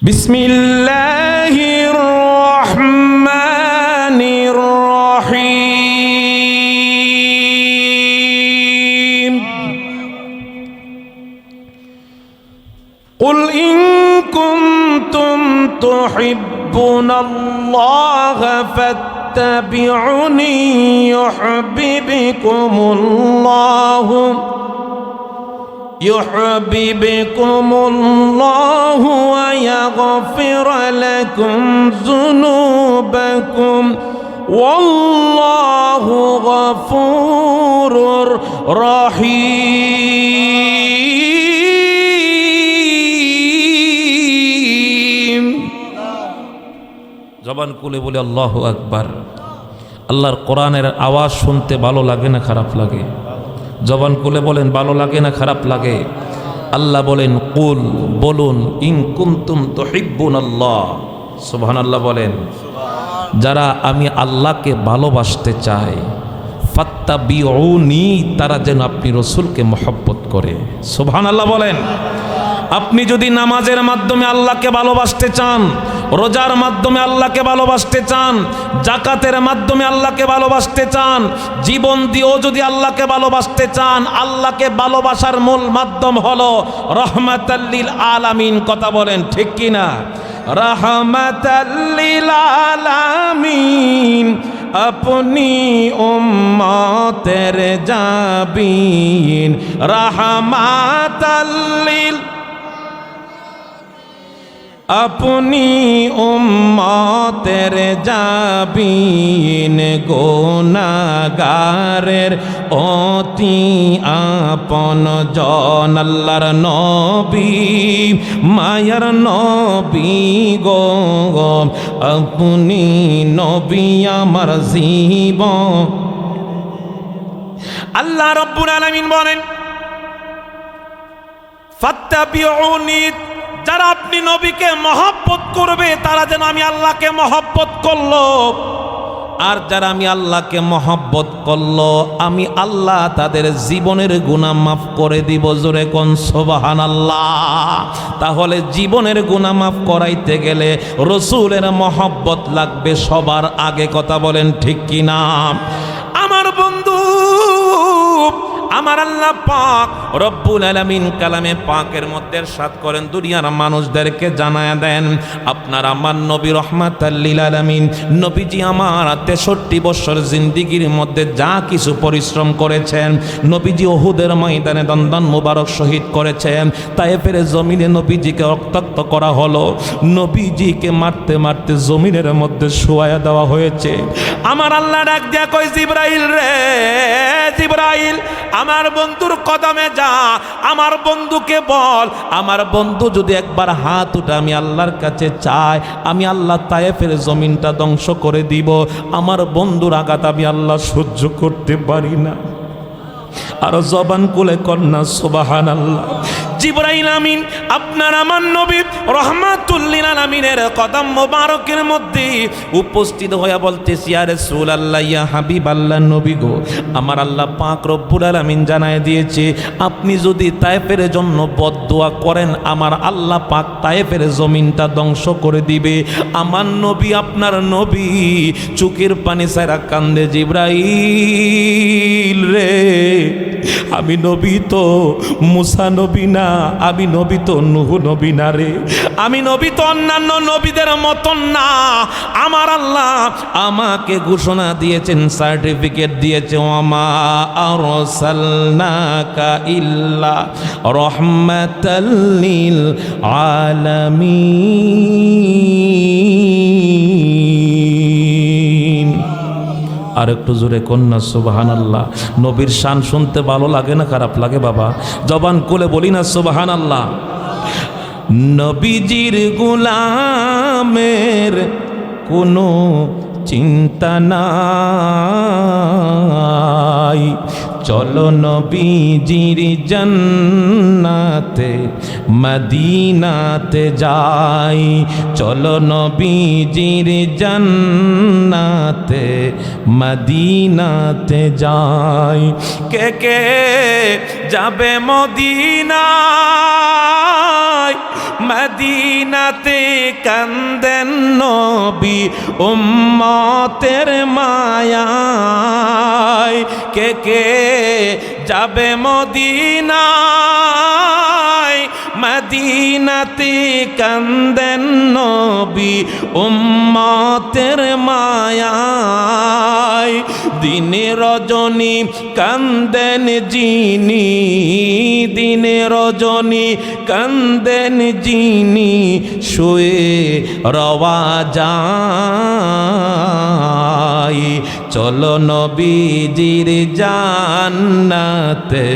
বিসমিল্লাহির রহমানির রহিম। কুল ইন কুনতুম তুহিব্বুনাল্লাহা ফাত্তাবিউনি يحببكم الله ويغفر لكم ذنوبكم والله غفور رحيم। জবান খুলে বলে আল্লাহু আকবার। আল্লাহর কোরআনের আওয়াজ শুনতে ভালো লাগে না খারাপ লাগে? জবান খুলে বলেন ভালো লাগে না খারাপ লাগে? আল্লাহ বলেন কুল, বলুন, ইন কুনতুম তুহিব্বুনাল্লাহ, সুবহানাল্লাহ বলেন, যারা আমি আল্লাহকে ভালোবাসতে চাই, ফাত্তাবিউনি, তারা যেন আপনি রসুলকে মহব্বত করে। সুবহানাল্লাহ বলেন। আপনি যদি নামাজের মাধ্যমে আল্লাহকে ভালোবাসতে চান, রোজার মাধ্যমে আল্লাহকে ভালোবাসতে চান, জাকাতের মাধ্যমে আল্লাহকে ভালোবাসতে চান, জীবন দিয়েও যদি আল্লাহকে ভালোবাসতে চান, আল্লাহকে ভালোবাসার মূল মাধ্যম হলো রহমাতাল লিল আলামিন। কথা বলেন ঠিক কিনা? রহমাতাল লিল আলামিন अपनी उम्मतेर जाबीन रहमतल लिल अपनी उम्मतेर जाबीन गुनाहगारेर অতি আপন জন আল্লাহর নবী, মায়ার নবী গো, আপনি নবী আমার জীবন। আল্লাহ রাব্বুল আলামিন বলেন ফাত্তাবিউনি, যারা আপনি নবীকে মহব্বত করবে তারা যেন আমি আল্লাহকে মহব্বত করলো, আর যারা আমি আল্লাহকে মহব্বত করলো আমি আল্লাহ তাদের জীবনের গুনাহ মাফ করে দিব। জোরে কোন সুবহানাল্লাহ। তাহলে জীবনের গুনাহ মাফ করাইতে গেলে রসুলের মহব্বত লাগবে সবার আগে। কথা বলেন ঠিক কিনা? আমার বন্ধু, আমার আল্লাহ পাক রব্বুল আলামিন কালামে পাকের মধ্যে ইরশাদ করেন, দুনিয়ার মানুষদেরকে জানায়া দেন আপনার আমার নবী রহমাতাল লিল আলামিন, নবীজি আমার 63 বছর জিন্দেগির মধ্যে যা কিছু পরিশ্রম করেছেন, নবীজি উহুদের ময়দানে দন্দন মুবারক শহীদ করেছেন, তায়েফের জমিনে নবীজিকে রক্তাক্ত করা হলো, নবীজিকে মারতে মারতে জমিনের মধ্যে শুয়ায়া দেওয়া হয়েছে। আমার আল্লাহ ডাক দিয়া কই, জিবরাইল রে জিবরাইল, আমার বন্ধুর কদমে যা, আমার বন্ধুকে বল, আমার বন্ধু যদি একবার হাত উঠে আমি আল্লাহর কাছে চাই, আমি আল্লাহ তায়েফের জমিনটা ধ্বংস করে দিব। আমার বন্ধুর আঘাত আমি আল্লাহ সহ্য করতে পারি না। আর জবান খুলে কন্যা সুবহানাল্লাহ। জিবরাইল আমিন আপনার আমার নবী রহমাতুল লিল আলামিনের কদম মোবারকের মধ্যে উপস্থিত হয়ে বলতেছি, ইয়া রাসূলুল্লাহ, ইয়া হাবিবাল্লাহ, নবী গো, আমার আল্লাহ পাক রব্বুল আলামিন জানায় দিয়েছে আপনি যদি তায়েফের জন্য বদদুয়া করেন আমার আল্লাহ পাক তায়েফের জমিনটা ধ্বংস করে দিবে। আমার নবী আপনার নবী চোখের পানি ছাড়া কান্দে, জিবরাইল রে, আমি নবী তো মুসা নবী না, আমি নবী তো নূহ নবী না রে, আমি নবী তো অন্যান্য নবীদের মতন না। আমার আল্লাহ আমাকে ঘোষণা দিয়েছেন, সার্টিফিকেট দিয়েছে, ওয়ামা আরসালনাকা ইল্লা রাহমাতাল লিল আলামিন। আর একটু জোরে কন্যা সুবহানাল্লাহ। নবীর শান শুনতে ভালো লাগে না খারাপ লাগে বাবা? জবান খুলে বলি না সুবহানাল্লাহ। নবীজির গোলামের কোনো চিন্তা নাই, চলো নবীজির জান্নাতে মদিনাতে যাই, চলো নবীজির জান্নাতে মদিনাতে যাই। কে কে যাবে মদিনায়, মদিনাতে কান্দেন নবী উম্মতের মায়ায়। কে কে যাবে মদিনায়, মদিনাতে কান্দেন নবী উম্মতের মায়ায়। দিনে রজনী কান্দেন যিনি, দিনে রজনী কান্দেন যিনি, শুয়ে রওয়া যায়। চলো নবীজির জান্নাতে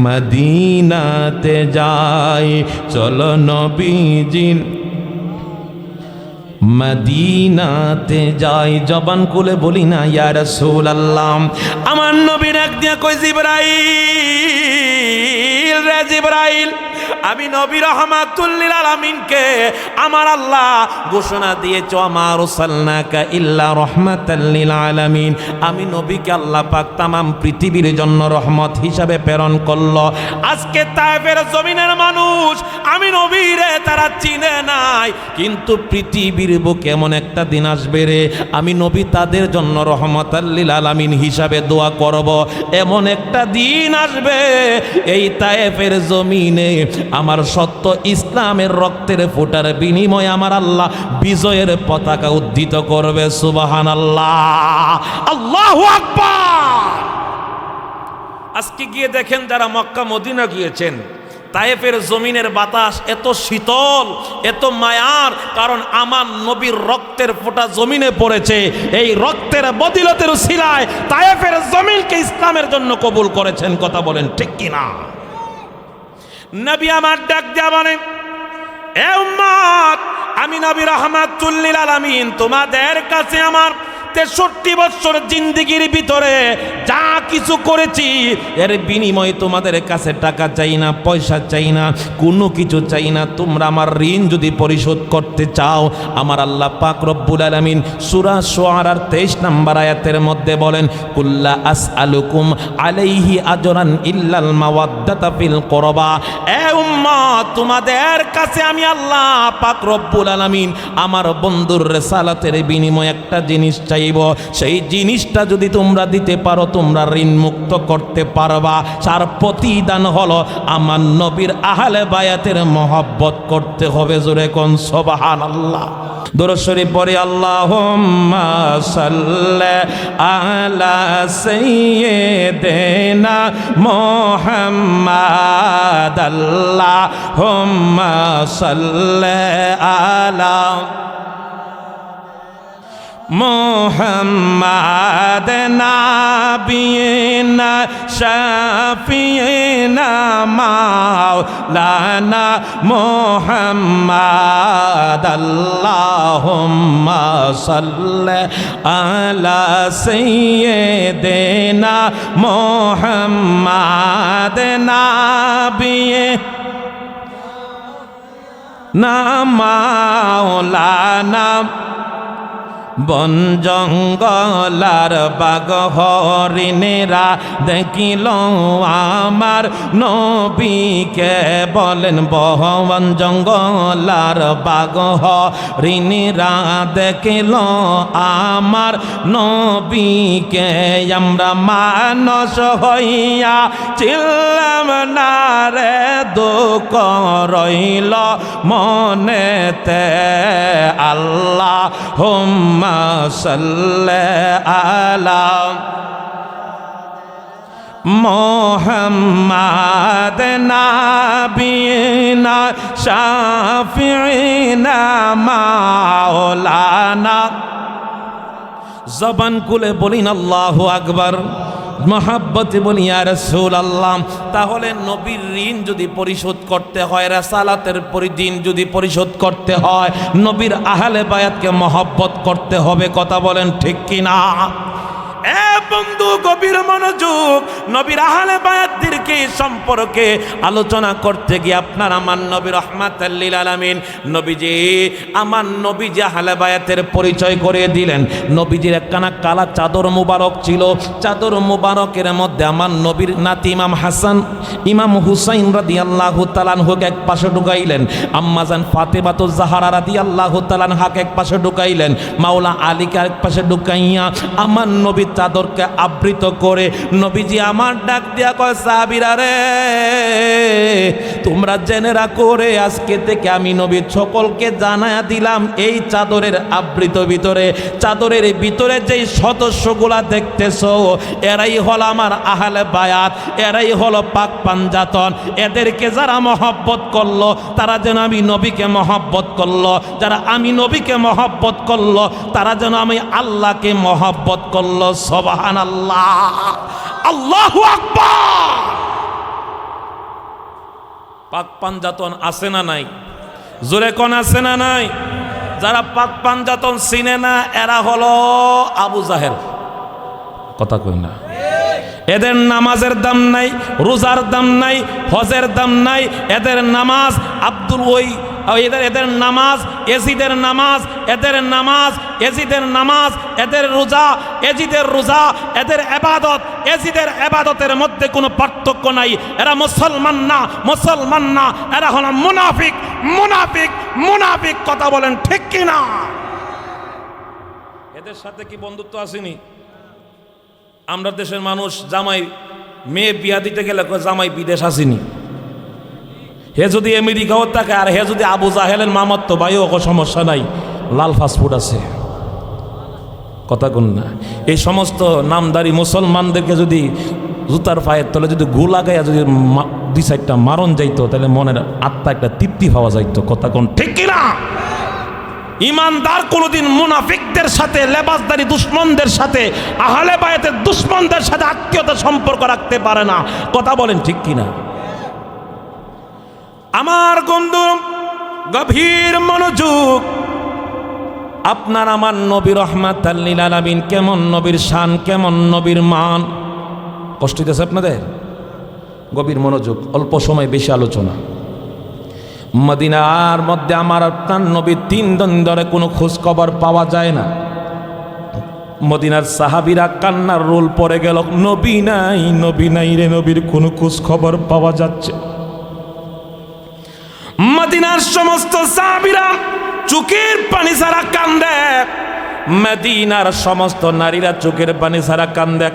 মদিনাতে যাই, চলো নবীজির মদিনাতে যাই। জবান খুলে বলি না ইয়া রাসূলুল্লাহ। আমার নবীর এক দিয়া কই জিবরাইল রে জিবরাইল, আমি নবী রাহমাতুল লিল আলামিনকে আমার আল্লাহ ঘোষণা দিয়েছ আমা আরসালনাকা ইল্লা রাহমাতাল লিল আলামিন। আমি নবীকে আল্লাহ পাক তামাম পৃথিবীর জন্য রহমত হিসাবে প্রেরণ করলো। আজকে তায়েফের জমিনের মানুষ আমি নবীরে তারা চিনে নাই, কিন্তু পৃথিবীর বুকে এমন একটা দিন আসবে রে, আমি নবী তাদের জন্য রহমতাল লিল আলামিন হিসাবে দোয়া করব। এমন একটা দিন আসবে এই তায়েফের জমিনে আমার সত্য ইসলামের রক্তের ফোঁটার বিনিময়ে আমার আল্লাহ বিজয়ের পতাকা উদ্ধৃত করবে। সুবহানাল্লাহ, আল্লাহু আকবার। আজকে গিয়ে দেখেন যারা মক্কা মদিনা গিয়েছেন, তায়েফের জমিনের বাতাস এত শীতল, এত মায়ার, কারণ আমার নবীর রক্তের ফোঁটা জমিনে পড়েছে। এই রক্তের বদিলতের উসিলায় তায়েফের জমিনকে ইসলামের জন্য কবুল করেছেন। কথা বলেন ঠিক কিনা? নবী আমার ডাক দিয়া বলেন, এ উম্মত, আমি নবী রাহমাতুল লিল আলামিন তোমাদের কাছে আমার 63 বছর জিন্দেগির ভিতরে যা কিছু করেছি এর বিনিময়ে তোমাদের কাছে টাকা চাই না, পয়সা চাই না, কোনো কিছু চাই না। তোমরা আমার ঋণ যদি পরিশোধ করতে চাও, আমার আল্লাহ পাক রব্বুল আলামিন সূরা শুআরার 23 নম্বর আয়াতের মধ্যে বলেন, কুল্লা আসআলুকুম আলাইহি আজরান ইল্লাল মাওয়াদ্দাতা ফিল কুরবা। এ উম্মত, তোমাদের কাছে আমি আল্লাহ পাক রব্বুল আলামিন আমার বন্ধুর রিসালাতের বিনিময়ে একটা জিনিস চাই, সেই জিনিসটা যদি তোমরা দিতে পারো তোমরা ঋণ মুক্ত করতে পারবা। তার প্রতিদান হলো আমার নবীর আহলে বায়াতের মহব্বত করতে হবে। জোরে কোন সুবহানাল্লাহ। দরুদ শরীফ পড়ে, আল্লাহুম্মা সাল্লি আলা সাইয়্যিদিনা মুহাম্মাদ, আল্লাহুম্মা সাল্লি আলা মুহাম্মাদ নাবিয়িনা শাফিয়িনা মাওলানা মুহাম্মাদ, আল্লাহুম্মা সাল্লি আলা সাইয়্যিদিনা মুহাম্মাদ নাবিয়িনা মাওলানা। বন জঙ্গলার বাঘ হরিণেরা দেখিল আমার নবীকে, বলেন বন জঙ্গলার বাঘ হরিণেরা দেখিল আমার নবীকে। আমরা মানুষ হইয়া চিল্লাম না রে, দুঃখ রইল মনেতে। আল্লাহুম্মা সাল্লি আলা মুহাম্মাদ নাবিয়িনা শাফিয়িনা মাওলানা। জবান খুলে বলিন আল্লাহু আকবার, মহাব্বতে বলি ইয়া রাসূলুল্লাহ। তাহলে নবীর ঋণ যদি পরিশোধ করতে হয়, রাসালাতের ঋণ যদি পরিশোধ করতে হয়, নবীর আহলে বায়াতকে মহব্বত করতে হবে। কথা বলেন ঠিক কিনা? এ বন্ধু গভীর মনোযোগ, নবীর আহলে বায়াতদেরকে সম্পর্কে আলোচনা করতে গিয়ে আপনার আমার নবী রাহমাতাল লিল আলামিন নবীজি, আমার নবীজি আহলে বায়াতের পরিচয় করে দিলেন। নবীজির একখানা কালা চাদর মুবারক ছিল, চাদর মুবারকের মধ্যে আমার নবীর নাতি ইমাম হাসান ইমাম হুসাইন রাদিয়াল্লাহু তাআলা আনহুকে এক পাশে ঢুকাইলেন, আম্মাজান ফাতেমাতুজ জাহরা রাদিয়াল্লাহু তাআলা আনহাকে এক পাশে ঢুকাইলেন, মাওলা আলীকে এক পাশে ঢুকাইয়া আমার নবী চাদরকে আবৃত করে নবীজি আমার ডাক দিয়া কয়, সাহাবীরা রে তোমরা জেনে রাখো রে, আজকে থেকে আমি নবী সকলকে জানায়া দিলাম, এই চাদরের আবৃত ভিতরে, চাদরের ভিতরে যেই সদস্যগুলা দেখতেছো এরাই হল আমার আহলে বায়াত, এরাই হলো পাক পাঞ্জাতন। এদেরকে যারা মহব্বত করলো তারা যেন আমি নবীকে মহব্বত করলো, যারা আমি নবীকে মহব্বত করলো তারা যেন আমি আল্লাহকে মহব্বত করলো। সুবহানাল্লাহ, আল্লাহু আকবার। পাক পাঞ্জাতন আছে না নাই? জোরে কোন আছে না নাই? যারা পাক পাঞ্জাতন চিনে না এরা হলো আবু জাহেল। কথা কই না? এদের নামাজের দাম নাই, রোজার দাম নাই, হজের দাম নাই। এদের নামাজ আব্দুল এদের নামাজ এজিদের নামাজ, এদের নামাজ এজিদের নামাজ, এদের রোজা এজিদের রোজা, এদের ইবাদত এজিদের ইবাদতের মধ্যে কোনো পার্থক্য নাই। এরা মুসলমান না, মুসলমান না, এরা হলো মুনাফিক, মুনাফিক, মুনাফিক। কথা বলেন ঠিক কি না? এদের সাথে কি বন্ধুত্ব আসেনি? আমরা দেশের মানুষ জামাই মেয়ে বিয়া দিতে গেলে জামাই বিদেশ আসেনি, হে যদি আমেরিকাও থাকে আর হে যদি আবু জাহেলের মামার তো ভাইও সমস্যা নাই, লাল ফাস্টফুড আছে। কথা কোন না? এই সমস্ত নামদারি মুসলমানদেরকে যদি জুতার পায়ের তলে যদি গু লাগাইয়া যদি দুই চারটা মারণ যাইতো তাহলে মনের আত্মা একটা তৃপ্তি পাওয়া যাইতো। কথা কোন ঠিক কিনা? ইমানদার কোনোদিন মুনাফিকদের সাথে, লেবাসদারি দুশ্মনদের সাথে, আহলে বায়াতের দুশ্মনদের সাথে আত্মীয়তা সম্পর্ক রাখতে পারে না। কথা বলেন ঠিক কিনা? আমার বন্ধু গভীর মনোযোগ, আপনার আমার নবী রাহমাতাল লিল আলামিন কেমন নবীর শান, কেমন নবীর মান। কষ্ট হইতেছে আপনাদের? গভীর মনোযোগ, অল্প সময় বেশি আলোচনা। মদিনার মধ্যে আমার আপনার নবীর 3 দিন ধরে কোনো খোঁজ খবর পাওয়া যায় না। মদিনার সাহাবীরা কান্নার রোল পড়ে গেল, নবী নাই, নবী নাই রে, নবীর কোনো খোঁজ খবর পাওয়া যাচ্ছে। মদিনার সমস্ত সাহাবীরা চোখের পানি ছাড়া কান্দে, মদিনার সমস্ত নারীরা চোখের পানি ছাড়া কান্দে।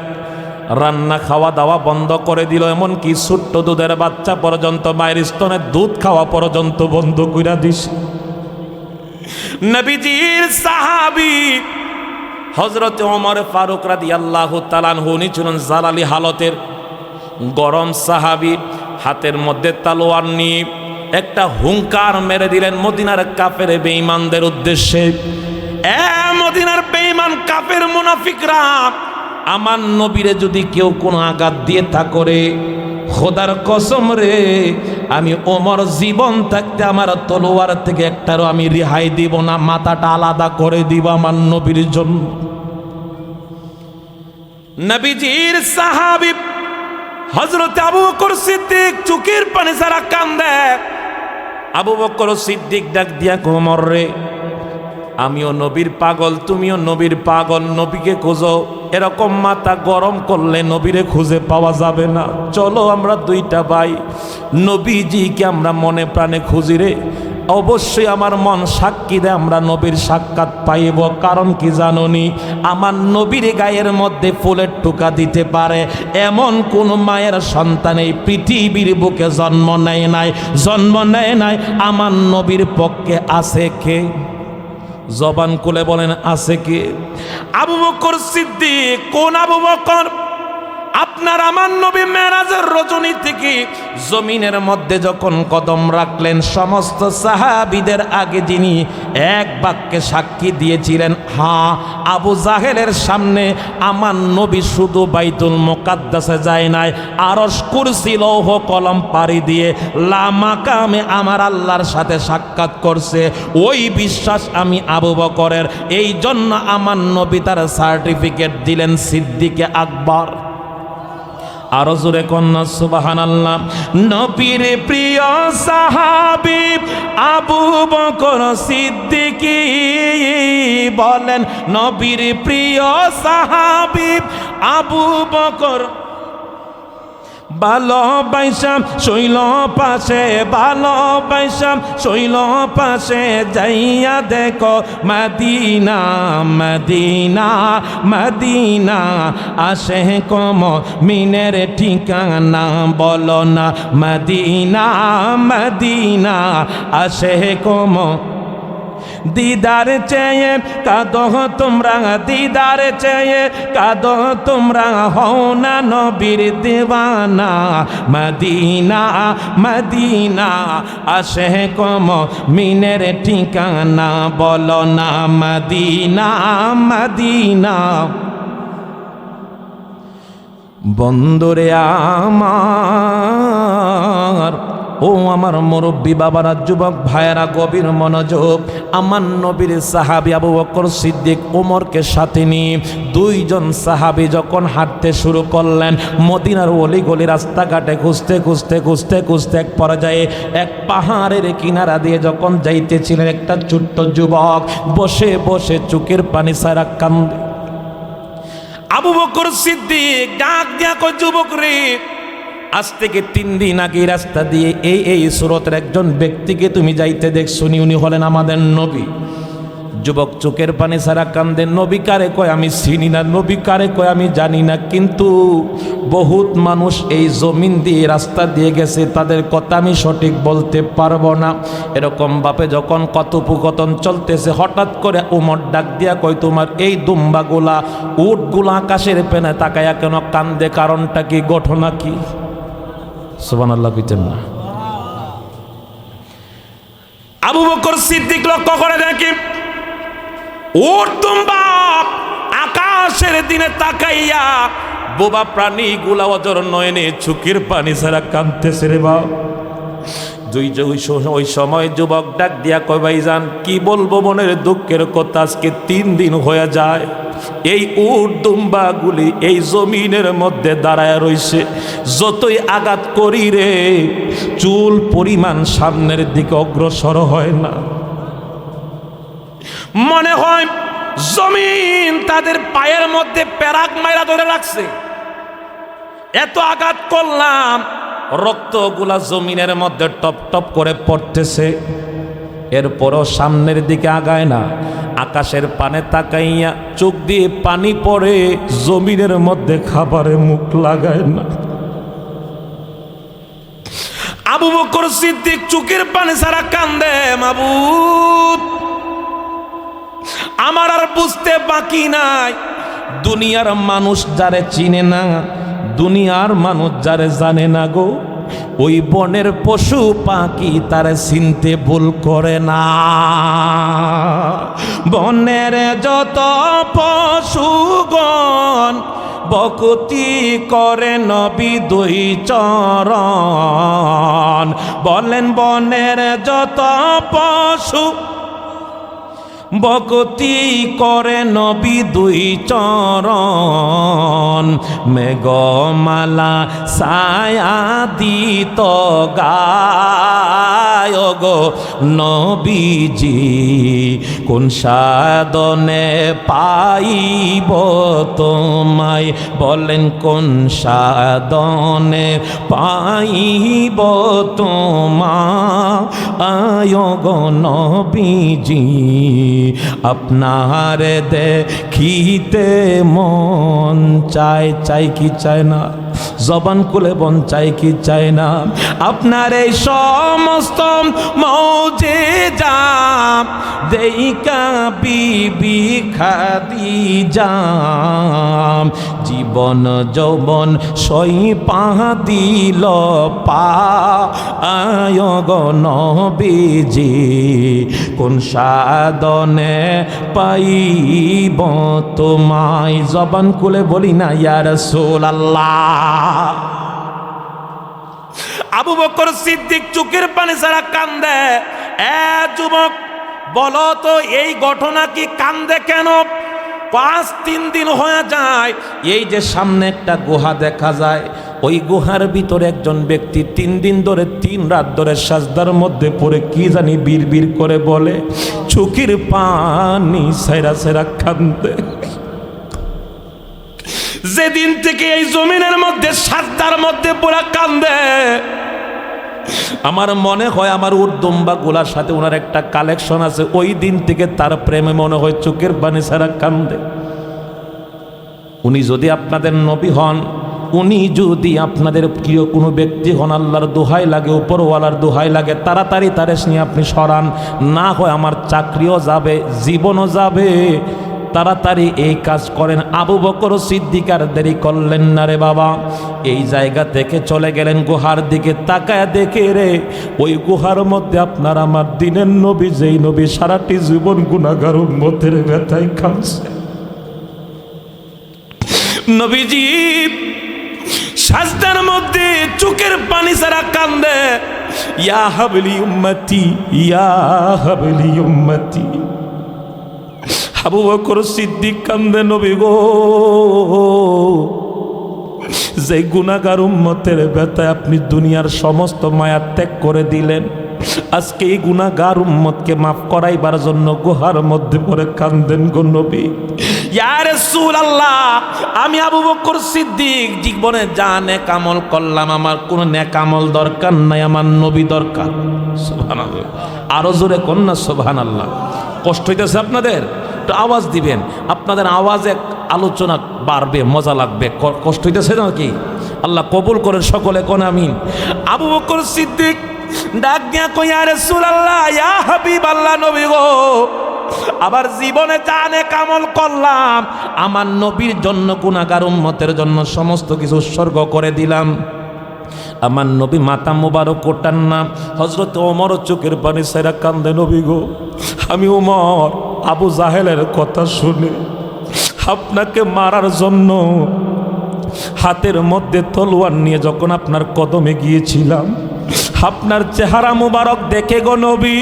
রান্না খাওয়া দাওয়া বন্ধ করে দিল, এমনকি ছোট্ট দুধের বাচ্চা পর্যন্ত, মায়ের স্তনের দুধ খাওয়া পর্যন্ত বন্ধ কইরা দিস। নবীজির সাহাবী হযরত ওমর ফারুক রাদিয়াল্লাহু তাআলা আনহু, উনি ছিলেন জালালি হালতের গরম সাহাবী। হাতের মধ্যে তলোয়ার নিয়ে একটা হুঙ্কার মেরে দিলেন মদিনার কাফের বেঈমানদের উদ্দেশ্যে। এ মদিনার বেঈমান কাফের মুনাফিকরা, আমার নবীরে যদি কেউ কোনো আঘাত দিয়ে থাকরে, খোদার কসম রে, আমি ওমর জীবন থাকতে আমার তলোয়ার থেকে একটারও আমি রেহাই দিব না, মাথাটা আলাদা করে দিব আমার নবীর জন্য। নবীজির সাহাবী হযরত আবু বকর সিদ্দিক চোখের পানি ছাড়া কান্দে। আবু বকর সিদ্দিক ডাক দিয়া কয়, ওমর রে, আমিও নবীর পাগল, তুমিও নবীর পাগল, নবীকে খোঁজো। এরকম মাথা গরম করলে নবীরে খুঁজে পাওয়া যাবে না। চলো আমরা দুইটা ভাই নবীজিকে আমরা মনে প্রাণে খুঁজি রে। অবশ্যই আমার মন সাক্ষী দেয় আমরা নবীর সাক্ষাৎ পাইব। কারণ কি জানোনি? আমার নবীর গায়ের মধ্যে ফুলের টুকা দিতে পারে এমন কোন মায়ের সন্তান এই পৃথিবীর বুকে জন্ম নেয় নাই, জন্ম নেয় নাই। আমার নবীর পক্ষে আছে কে? জবান খুলে বলেন আছে কে? আবু বকর সিদ্দিক। কোন আবু বকর? আপনার আমার নবী মেরাজের রজনী থেকে জমিনের মধ্যে যখন কদম রাখলেন, সমস্ত সাহাবীদের আগে যিনি এক বাক্যে সাক্ষী দিয়েছিলেন, হ্যাঁ, আবু জাহেলের সামনে আমার নবী শুধু বাইতুল মুকাদ্দাসে যায় নাই, আরশ কুরসি লৌহ কলম পাড়ি দিয়ে লা মাকামে আমার আল্লাহর সাথে সাক্ষাৎ করছে। ওই বিশ্বাস আমি আবু বকরের, এই জন্য আমার নবী তার সার্টিফিকেট দিলেন সিদ্দিকে আকবর। আরো জোরে কন্যা সুবহানাল্লাহ। নবীর প্রিয় সাহাবী আবু বকর সিদ্দিকী বলেন, নবীর প্রিয় সাহাবী আবু বকর ভালোবাসা শৈল পাশে, ভালোবাসা শৈল পাশে যাইয়া দেখো মদিনা মদিনা মদিনা, আসে কম মিনের ঠিকানা, বলো না মদিনা মদিনা, আসে কম। দিদার চেয়ে কাঁদো তোমরা, দিদার চেয়ে কাঁদো তোমরা, হও না নবীর দিওয়ানা, মদিনা মদিনা, আসে কম মিনের ঠিকানা, বলো না মদিনা মদিনা। বন্ধুরে আমার, ও আমার মুরব্বী বাবারা, যুবক ভাইয়েরা, গভীর মনোযোগ। আমার নবীর সাহাবী আবু বকর সিদ্দিক ওমরকে সাথে নিয়ে দুইজন সাহাবী যখন হাঁটতে শুরু করলেন, মদিনার অলি গলি রাস্তাঘাটে খুঁজতে খুঁজতে খুঁজতে খুঁজতে এক পর্যায়ে এক পাহাড়ের কিনারা দিয়ে যখন যাইতেছিলেন, একটা ছোট্ট যুবক বসে বসে চোখের পানি ছাড়া কান্দে। আবু বকর সিদ্দিক ডাক দিয়া কয়, যুবক রে, আজ থেকে 3 দিন আগে রাস্তা দিয়ে এই সুরতের একজন ব্যক্তিকে তুমি যাইতে দেখছো, উনি হলেন আমাদের নবী। যুবক চোখের পানি ছাড়া কান্দে। নবী কারে কয় আমি চিনি না, নবী কারে কয় আমি জানি না, কিন্তু বহুত মানুষ এই জমিন দিয়ে রাস্তা দিয়ে গেছে, তাদের কথা আমি সঠিক বলতে পারবো না। এরকম ভাবে যখন কথোপকথন চলতেছে, হঠাৎ করে ওমর ডাক দিয়া কয়, তোমার এই দুম্বাগুলা উটগুলা আকাশের পেনে তাকায়া কেন কান্দে, কারণটা কি, ঘটনা কি? সুবহানাল্লাহ কইতেন না? আবু বকর সিদ্দিক লক্ষ্য করে দেখে উট দুম্বা আকাশের দিনে তাকাইয়া বোবা প্রাণীগুলা অজর নয়নে চোখের পানি ছাড়া কাঁদতেছে রে বাপ। ওই সময় যুবক ডাক দিয়া কয়, ভাইজান কি বলবো মনের দুঃখের কথা, আজকে 3 দিন হয়ে যায় এই উট দুম্বাগুলি এই জমিনের মধ্যে দাঁড়ায় রইছে, যতই আঘাত করি রে চুল পরিমাণ সামনের দিকে অগ্রসর হয় না। মনে হয় জমিন তাদের পায়ের মধ্যে প্যারাক মাইরা ধরে রাখছে। এত আঘাত করলাম, রক্তগুলা জমিনের মধ্যে টপ টপ করে পড়তেছে, এরপরও সামনের দিকে আগায় না। আকাশের পানে তাকাইয়া চোখ দিয়ে পানি পড়ে, জমিনের মধ্যে খাবারে মুখ লাগায় না। আবু বকর সিদ্দিক চোখের পানি ছাড়া কান্দে, মাবুদ আমার আর বুঝতে বাকি নাই, দুনিয়ার মানুষ যারে চিনে না, দুনিয়ার মানুষ যারে জানে না গো, ওই বনের পশু পাখি তারে চিনতে ভুল করে না। বনের যত পশুগণ ভক্তি করে নবী দুই চরণ, বলেন বনের যত পশু ভক্তি করে নবী দুই চরণ, মেঘমালা ছায়া দিত গায় গো নবীজি, কোন সাধনে পাইব তোমায়, বলেন কোন সাধনে পাইব তোমায় গো নবীজি, আপনার দেখিতে মন চায়, চাই কি চায় না, জবান খুলে বন চাই কি চায় না, আপনার এই সমস্ত মৌজিজা দেইকা বিবি খাদিজা জীবন যৌবন সই পাহা দিল পায় গো নবীজি কোন সাধনে পাইব তোমায় জবান খুলে বলি না ইয়া রাসূলুল্লাহ। আবু বকর সিদ্দিক চোখের পানি ছাড়া কান্দে। যুবক বলো তো এই ঘটনা কি কান্দে কেন? 5-3 দিন হয়ে যায়, এই যে সামনে একটা গুহা দেখা যায়, ওই গুহার ভিতরে একজন ব্যক্তি 3 দিন ধরে 3 রাত ধরে সাজদার মধ্যে পড়ে কি জানি বিড়বিড় করে বলে, চোখের পানি সেরা সেরা কান্দে। যেদিন থেকে এই জমিনের মধ্যে সাজদার মধ্যে পুরা কান্দে, আমার মনে হয় আমার উর্দুম্বা গুলার সাথে ওনার একটা কালেকশন আছে, ওই দিন থেকে তার প্রেমে মনে হয় চোখের পানি ছাড়া কান্দে। উনি যদি আপনাদের নবী হন, উনি যদি আপনাদের প্রিয় কোনো ব্যক্তি হন, আল্লাহর দোহাই লাগে, উপরওয়ালার দোহাই লাগে, তাড়াতাড়ি তারেস নিয়ে আপনি সরান, না হয় আমার চাকরিও যাবে, জীবনও যাবে। তাড়াতাড়ি এই কাজ করেন। আবু বকর সিদ্দিক আর দেরি করলেন না রে বাবা, এই জায়গা থেকে চলে গেলেন গুহার দিকে। তাকায় দেখে রে, ওই গুহার মধ্যে আপনার আমার দিনের নবী, যেই নবী সারাটি জীবন গুনাহগার উম্মতের ব্যথায় কাঁদছে। নবীজি সাজদার মধ্যে চোখের পানি ছাড়া কান্দে, ইয়া হাবলি উম্মতি, ইয়া হাবলি উম্মতি। আবু বকর সিদ্দিক কান্দে, নবী গো, যে গুনাহগার উম্মতের ব্যথায় আপনি দুনিয়ার সমস্ত মায়া ত্যাগ করে দিলেন, আজকে এই গুনাহগার উম্মতকে মাফ করাইবার জন্য গুহার মধ্যে পড়ে কান্দেন গো নবী। ইয়া রাসূলুল্লাহ, আমি আবু বকর সিদ্দিক জীবনে যা নেক আমল করলাম, আমার কোনো নেক আমল দরকার নাই, আমার নবী দরকার। সুবহানাল্লাহ, আরো জোরে কোন না সুবহানাল্লাহ। কষ্ট হইতেছে আপনাদের? একটু আওয়াজ দিবেন, আপনাদের আওয়াজে আলোচনা বাড়বে, মজা লাগবে। কষ্ট হইতেছে নাকি? আল্লাহ কবুল করেন সকলে কোন আমিন। আবু বকর সিদ্দিক ডাক দিয়া কই, ইয়া রাসূলুল্লাহ, ইয়া হাবিবাল্লাহ, নবী গো, আবার জীবনে জানে কামল করলাম, আমার নবীর জন্য গুনাহগার উম্মতের জন্য সমস্ত কিছু উৎসর্গ করে দিলাম। আমার নবী মাথা মুবারক কোটান না। হযরত ওমর চোখের পানি ছেড়ে কান্দে, নবী গো, আমি ওমর আবু জাহেলের কথা শুনে আপনাকে মারার জন্য হাতের মধ্যে তলোয়ার নিয়ে যখন আপনার কদমে গিয়েছিলাম, আপনার চেহারা মুবারক দেখে গো নবী,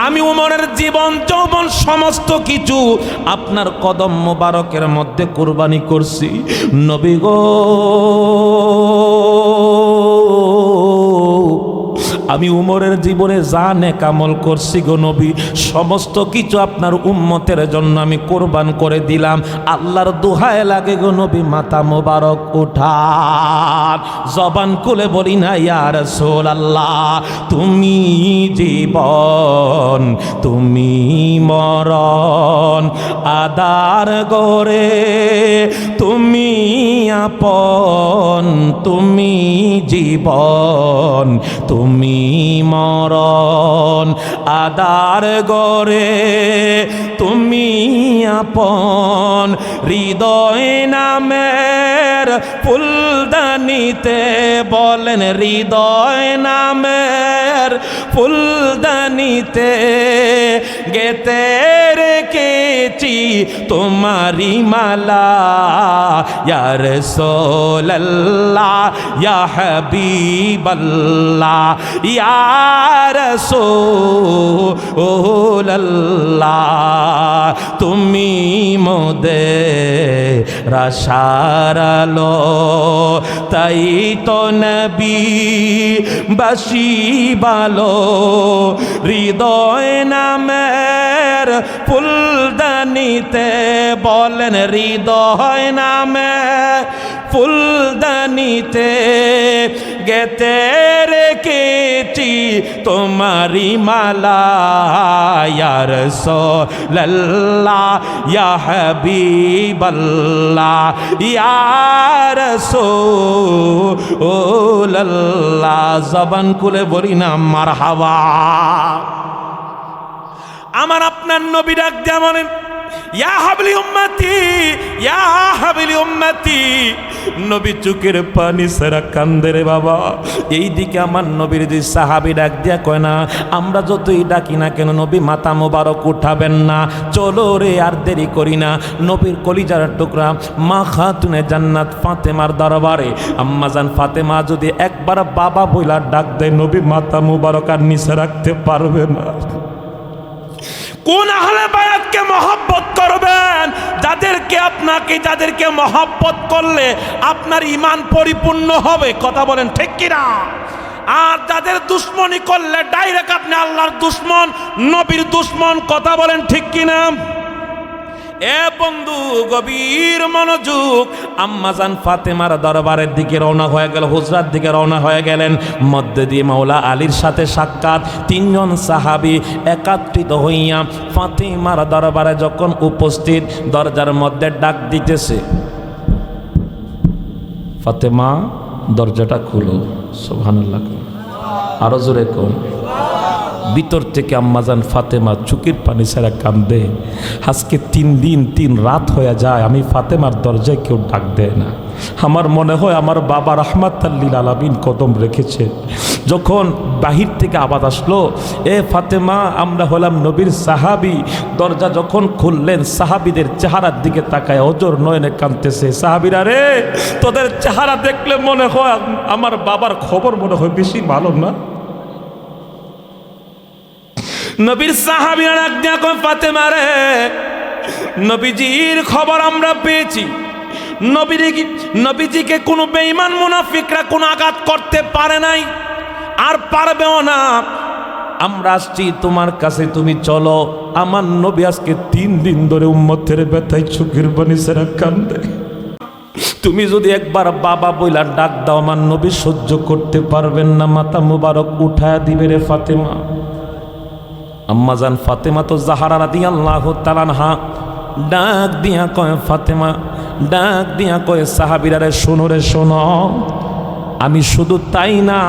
আমি ওমরের জীবন যৌবন সমস্ত কিছু আপনার কদম মুবারকের মধ্যে কুরবানি করছি। নবী গো, আমি উমরের জীবনে যা নেক আমল করছি গো নবী, সমস্ত কিছু আপনার উম্মতের জন্য আমি কোরবান করে দিলাম। আল্লাহর দোহায় লাগে গো নবী, মাথা মোবারক উঠান, জবান খুলে বলি না ইয়া রাসূলুল্লাহ, তুমি জীবন, তুমি মরণ, আদার গরে তুমি আপন, তুমি জীবন, তুমি মরণ, আদার গরে তুমি আপন। হৃদয় নামের ফুলদানিতে, বলেন হৃদয় নামের ফুলদানিতে গেতে রেখেছি তোমারি মালা, ইয়া রাসূলুল্লাহ, ইয়া হাবিবাল্লাহ, ইয়া রাসূলুল্লাহ, তুমি মোদের আশার আলো, তাই তো নবী বাসি ভালো। হৃদয় নামের ফুলদানিতে, বলেন হৃদয় নামের ফুলদানিতে গেতে রেখেছি তোমারি মালা, ইয়া রাসূলুল্লাহ, ইয়া হাবিবাল্লাহ, ইয়া রাসূলুল্লাহ। জবান খুলে বলি না মারহাবা। আমার আপনার নবী ডাক দিয়া বলেন, ইয়া হাবলি উম্মতি, ইয়া হাবলি উম্মতি। নবী চোখের পানি সারা কান্দে রে বাবা। এইদিকে আমার নবীর দুই সাহাবী ডাক দিয়া কয় না, আমরা যতই ডাকি না কেন নবী মাথা মোবারক উঠাবেন না, চলো রে আর দেরি করি না। নবীর কলিজার টুকরা মা খাতুনে জান্নাত ফাতেমার দরবারে আম্মাজান ফাতেমা যদি একবার বাবা বইলা ডাক দেয়, নবী মাথা মোবারক আর নিচে রাখতে পারবে না। কোন আহলে বায়াতকে মহব্বত করবেন? যাদেরকে আপনাকে, যাদেরকে মহব্বত করলে আপনার ঈমান পরিপূর্ণ হবে। কথা বলেন ঠিক কিনা? আর যাদের দুশ্মনী করলে ডাইরেক্ট আপনি আল্লাহর দুশ্মন, নবীর দুশ্মন। কথা বলেন ঠিক কিনা? এ বন্ধু, গভীর মনোযোগ। আম্মাজান ফাতেমার দরবারের দিকে রওনা হয়ে গেল, হুজরার দিকে রওনা হয়ে গেলেন। মধ্যে দিয়ে মাওলা আলীর সাথে সাক্ষাৎ। তিনজন সাহাবী একত্রিত হইয়া ফাতেমার দরবারে যখন উপস্থিত, দরজার মধ্যে ডাক দিতেছে, ফাতেমা দরজাটা খুলো। সুবহানাল্লাহ, আরো জোরে কোন। ভিতর থেকে আম্মাজান ফাতেমা চোখের পানি ছাড়া কান্দে। আজকে 3 দিন 3 রাত হয়ে যায়, আমি ফাতেমার দরজায় কেউ ডাক দেয় না। আমার মনে হয় আমার বাবা রাহমাতাল লিল আলামিন কদম রেখেছে। যখন বাহির থেকে আওয়াজ আসলো, এ ফাতেমা, আমরা হলাম নবীর সাহাবী। দরজা যখন খুললেন, সাহাবীদের চেহারার দিকে তাকায় অজর নয়নে কাঁদতেছে। সাহাবীরা রে, তোদের চেহারা দেখলে মনে হয় আমার বাবার খবর মনে হয় বেশি ভালো না। নবীর সাহাবীরা ডাক দিয়া কয়, ফাতেমা রে, নবীজির খবর আমরা পেয়েছি। নবীজিকে কোনো বেঈমান মুনাফিকরা কোনো আঘাত করতে পারে নাই, আর পারবেও না। আমরা আসছি তোমার কাছে, তুমি চলো। আমার নবী আজকে 3 দিন ধরে উম্মতের ব্যথায় চোখের পানি ছেড়ে কান্দে। তুমি যদি একবার বাবা বইলা ডাক দাও, আমার নবী সহ্য করতে পারবেন না, মাথা মুবারক উঠায়া দিবে রে ফাতেমা। আম্মাজান ফাতেমা তো জাহরা রাদিয়াল্লাহু তাআলা আনহা ডাক দিয়া কয়, ফাতেমা ডাক দিয়া কয়, সাহাবীরা রে শোনো রে শোনো, আমি শুধু তাই না,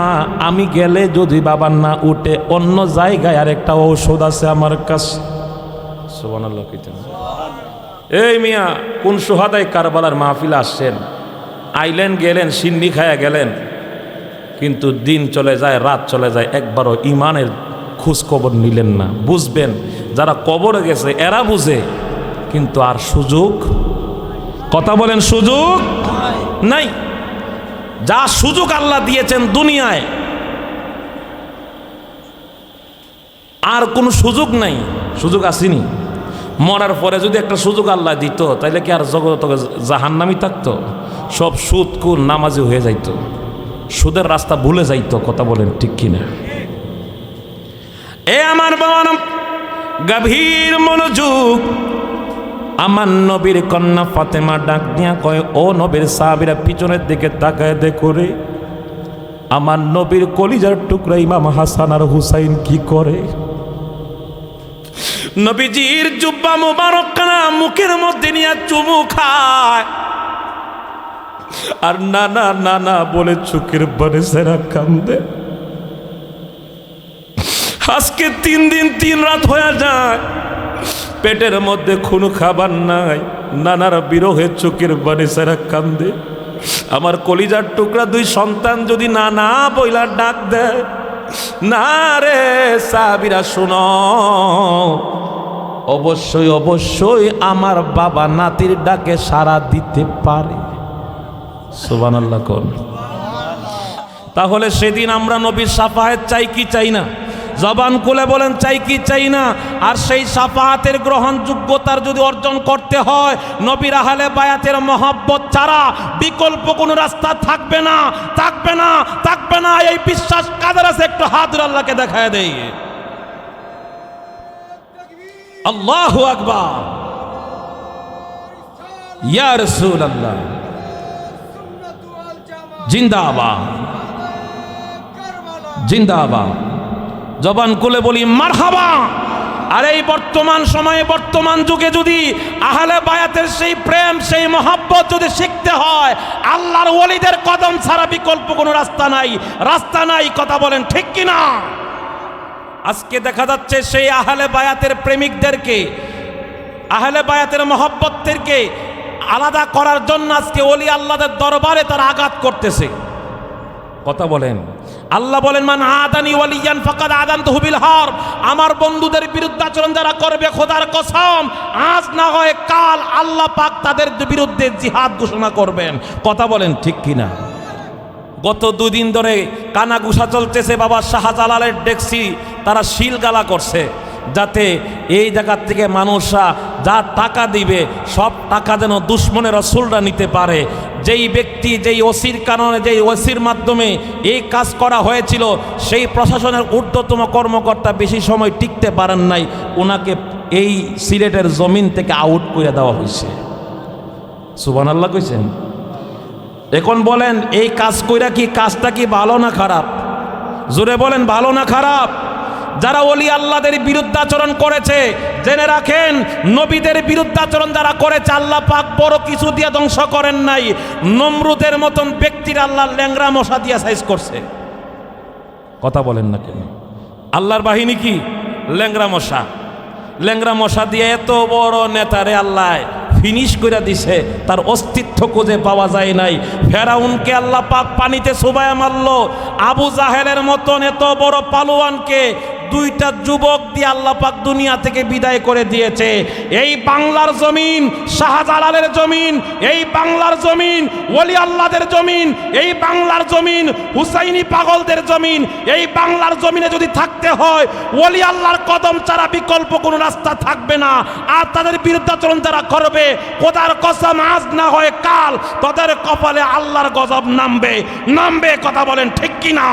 আমি গেলে যদি বাবার না উঠে, অন্য জায়গায় আরেকটা ঔষধ আছে আমার কাছে। সুবহানাল্লাহ। এই মিয়া, কোন সুহাদায় কারবালার মাহফিলে আসছেন, আইলেন গেলেন, সিন্নি খায়া গেলেন, কিন্তু দিন চলে যায়, রাত চলে যায়, একবারও ইমানের খোঁজ খবর নিলেন না। বুঝবেন যারা কবরে গেছে এরা বুঝে, কিন্তু আর সুযোগ, কথা বলেন, সুযোগ নাই। যা সুযোগ আল্লাহ দিয়েছেন দুনিয়ায়, আর কোনো সুযোগ নাই। সুযোগ আসেনি। মরার পরে যদি একটা সুযোগ আল্লাহ দিত, তাইলে কি আর জগৎ জাহান্নামী থাকতো? সব সুদ কুর নামাজি হয়ে যাইত, সুদের রাস্তা ভুলে যাইত। কথা বলেন ঠিক কিনা? এ আমার বাবা, গভীর মনোযোগ। আমার নবীর কন্যা ফাতেমা ডাক দিয়া কয়, ও নবীর সাহাবীরা পিছনের দিকে তাকায় দেখো রে, আমার নবীর কলিজার টুকরা ইমাম হাসান আর হুসাইন কি করে। নবীজির জুব্বা মুবারক কানা মুখের মধ্যে নিয়ে চুমু খায়, আর নানা নানা বলে চোখের পানি ছেড়ে কান্দে। আজকে 3 দিন 3 রাত হয়ে যায়, পেটের মধ্যে কোনো খাবার নাই, নানার বিরহে চোখের পানি ছেড়ে কান্দে। আমার কলিজার টুকরা 2 সন্তান যদি নানা বইলা ডাক দেয়, না রে সাহাবীরা শোনো, অবশ্যই অবশ্যই আমার বাবা নাতির ডাকে সাড়া দিতে পারে। সুবহানাল্লাহ কোন। তাহলে সেদিন আমরা নবীর শাফাআত চাই কি চাই না? জবান খুলে বলেন, চাই কি চাই না? আর সেই শাফাআতের গ্রহণযোগ্যতার যদি অর্জন করতে হয়, নবীর আহলে বায়াতের মহব্বত ছাড়া বিকল্প কোনো রাস্তা থাকবে না, থাকবে না, থাকবে না। এই বিশ্বাস কাদের আছে? একটু হাত আল্লাহকে দেখায় দেই। আল্লাহু আকবার, ইয়া রাসূলুল্লাহ, জিন্দাবাদ, জিন্দাবাদ। জবান খুলে বলি মারহাবা। আর এই বর্তমান সময়ে, বর্তমান যুগে যদি আহলে বায়াতের সেই প্রেম, সেই মহব্বত যদি শিখতে হয়, আল্লাহর ওলিদের কদম ছাড়া বিকল্প কোনো রাস্তা নাই, রাস্তা নাই। কথা বলেন ঠিক কিনা? আজকে দেখা যাচ্ছে সেই আহলে বায়াতের প্রেমিকদেরকে, আহলে বায়াতের মহব্বতদেরকে আলাদা করার জন্য আজকে ওলি আল্লাহদের দরবারে তারা আঘাত করতেছে। কথা বলেন। আল্লাহ বলেন, মান আদানি ওয়ালিয়ান ফাকাদ আযানতুহু বিল হারব। আমার বন্ধুদের বিরুদ্ধাচরণ যারা করবে, খোদার কসম আজ না হয় কাল আল্লাহ পাক তাদের বিরুদ্ধে জিহাদ ঘোষণা করবেন। কথা বলেন ঠিক কিনা? গত দুদিন ধরে কানাঘুষা চলতেছে বাবা শাহজালালের ডেক্সি তারা শিলগালা করছে, যাতে এই জায়গার থেকে মানুষরা যা টাকা দিবে সব টাকা যেন দুশ্মনের রাসূলরা নিতে পারে। যেই ব্যক্তি, যেই ওসির কারণে, যেই ওসির মাধ্যমে এই কাজ করা হয়েছিল, সেই প্রশাসনের ঊর্ধ্বতম কর্মকর্তা বেশি সময় টিকতে পারেন নাই, ওনাকে এই সিলেটের জমিন থেকে আউট করে দেওয়া হয়েছে। সুবহানাল্লাহ কইছেন। এখন বলেন এই কাজ কইরা কি কাজটা কি ভালো না খারাপ? জোরে বলেন, ভালো না খারাপ? যারা ওলি আল্লাহদের বিরুদ্ধাচরণ করেছে, জেনে রাখেন নবীদের বিরুদ্ধাচরণ যারা করেছে আল্লাহ পাক বড় কিছু দিয়ে ধ্বংস করেন নাই। নমরুদের মতন ব্যক্তির আল্লাহ ল্যাংরা মশা দিয়া সাইজ করছে। কথা বলেন না কেন? আল্লাহর বাহিনী কি? ল্যাংরা মশা। ল্যাংরা মশা দিয়ে এত বড় নেতারে আল্লাহ ফিনিশ করে দিছে, তার অস্তিত্ব খুঁজে পাওয়া যায় নাই। ফেরাউনকে আল্লাহ পাক পানিতে চুবায়া মারলো। আবু জাহেলের মতন এত বড় পালোয়ানকে দুইটা যুবক দিয়ে আল্লাহ পাক দুনিয়া থেকে বিদায় করে দিয়েছে। এই বাংলার জমিন শাহজালালের জমিন, এই বাংলার জমিন ওলি আল্লাহদের জমিন, এই বাংলার জমিন হুসাইনি পাগলদের জমিন। এই বাংলার জমিনে যদি থাকতে হয় ওলি আল্লাহর কদম ছাড়া বিকল্প কোনো রাস্তা থাকবে না। আর তাদের বিরুদ্ধাচরণ যারা করবে, খোদার কসম আজ না হয় কাল তাদের কপালে আল্লাহর গজব নামবে। কথা বলেন ঠিক কিনা?